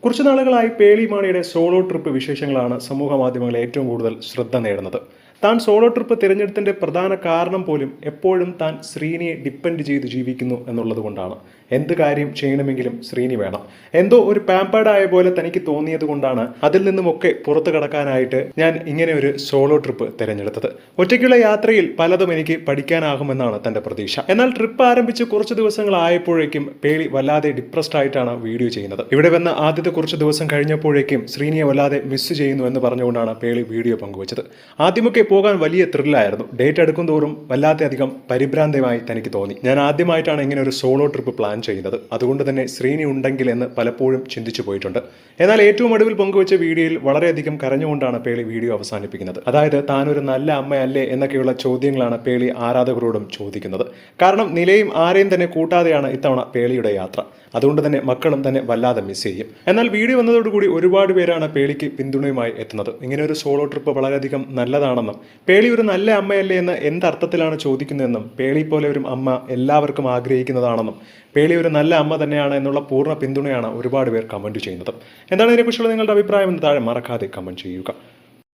കുറച്ചു നാളുകളായി പേളി മാണിയുടെ സോളോ ട്രിപ്പ് വിശേഷങ്ങളാണ് സമൂഹ മാധ്യമങ്ങളിൽ ഏറ്റവും കൂടുതൽ ശ്രദ്ധ നേടുന്നത്. താൻ സോളോ ട്രിപ്പ് തിരഞ്ഞെടുത്തതിന്റെ പ്രധാന കാരണം പോലും എപ്പോഴും താൻ ശ്രീനിയെ ഡിപ്പെൻഡ് ചെയ്ത് ജീവിക്കുന്നു എന്നുള്ളത് കൊണ്ടാണ്. എന്ത് കാര്യം ചെയ്യണമെങ്കിലും ശ്രീനി വേണം. എന്തോ ഒരു പാമ്പേർഡായ പോലെ തനിക്ക് തോന്നിയത് കൊണ്ടാണ് അതിൽ നിന്നുമൊക്കെ പുറത്തു കടക്കാനായിട്ട് ഞാൻ ഇങ്ങനെ ഒരു സോളോ ട്രിപ്പ് തിരഞ്ഞെടുത്തത്. ഒറ്റയ്ക്കുള്ള യാത്രയിൽ പലതും എനിക്ക് പഠിക്കാനാകുമെന്നാണ് തന്റെ പ്രതീക്ഷ. എന്നാൽ ട്രിപ്പ് ആരംഭിച്ച് കുറച്ച് ദിവസങ്ങളായപ്പോഴേക്കും പേളി വല്ലാതെ ഡിപ്രസ്ഡ് ആയിട്ടാണ് വീഡിയോ ചെയ്യുന്നത്. ഇവിടെ വന്ന ആദ്യത്തെ കുറച്ച് ദിവസം കഴിഞ്ഞപ്പോഴേക്കും ശ്രീനിയെ വല്ലാതെ മിസ് ചെയ്യുന്നു എന്ന് പറഞ്ഞുകൊണ്ടാണ് പേളി വീഡിയോ പങ്കുവച്ചത്. ആദ്യമൊക്കെ പോകാൻ വലിയ ത്രില്ലായിരുന്നു. ഡേറ്റ് എടുക്കും തോറും വല്ലാത്തധികം പരിഭ്രാന്തമായി തനിക്ക് തോന്നി. ഞാൻ ആദ്യമായിട്ടാണ് ഇങ്ങനെ ഒരു സോളോ ട്രിപ്പ് പ്ലാൻ ചെയ്യുന്നത്. അതുകൊണ്ട് തന്നെ ശ്രീനി ഉണ്ടെങ്കിൽ എന്ന് പലപ്പോഴും ചിന്തിച്ചു പോയിട്ടുണ്ട്. എന്നാൽ ഏറ്റവും ഒടുവിൽ പങ്കുവച്ച വീഡിയോയിൽ വളരെയധികം കരഞ്ഞുകൊണ്ടാണ് പേളി വീഡിയോ അവസാനിപ്പിക്കുന്നത്. അതായത് താനൊരു നല്ല അമ്മയല്ലേ എന്നൊക്കെയുള്ള ചോദ്യങ്ങളാണ് പേളി ആരാധകരോടും ചോദിക്കുന്നത്. കാരണം നിലയും ആരെയും തന്നെ കൂട്ടാതെയാണ് ഇത്തവണ പേളിയുടെ യാത്ര. അതുകൊണ്ട് തന്നെ മക്കളും തന്നെ വല്ലാതെ മിസ് ചെയ്യും. എന്നാൽ വീഡിയോ വന്നതോടുകൂടി ഒരുപാട് പേരാണ് പേളിക്ക് പിന്തുണയുമായി എത്തുന്നത്. ഇങ്ങനെ ഒരു സോളോ ട്രിപ്പ് വളരെയധികം നല്ലതാണെന്നും പേളി ഒരു നല്ല അമ്മയല്ലേ എന്ന് എന്തർത്ഥത്തിലാണ് ചോദിക്കുന്നതെന്നും പേളി പോലെ ഒരു അമ്മ എല്ലാവർക്കും ആഗ്രഹിക്കുന്നതാണെന്നും പേളി ഒരു നല്ല അമ്മ തന്നെയാണ് എന്നുള്ള പൂർണ്ണ പിന്തുണയാണ് ഒരുപാട് പേർ കമന്റ് ചെയ്യുന്നത്. എന്താണ് ഇതിനെക്കുറിച്ചുള്ള നിങ്ങളുടെ അഭിപ്രായം എന്ന് താഴെ മറക്കാതെ കമന്റ് ചെയ്യുക.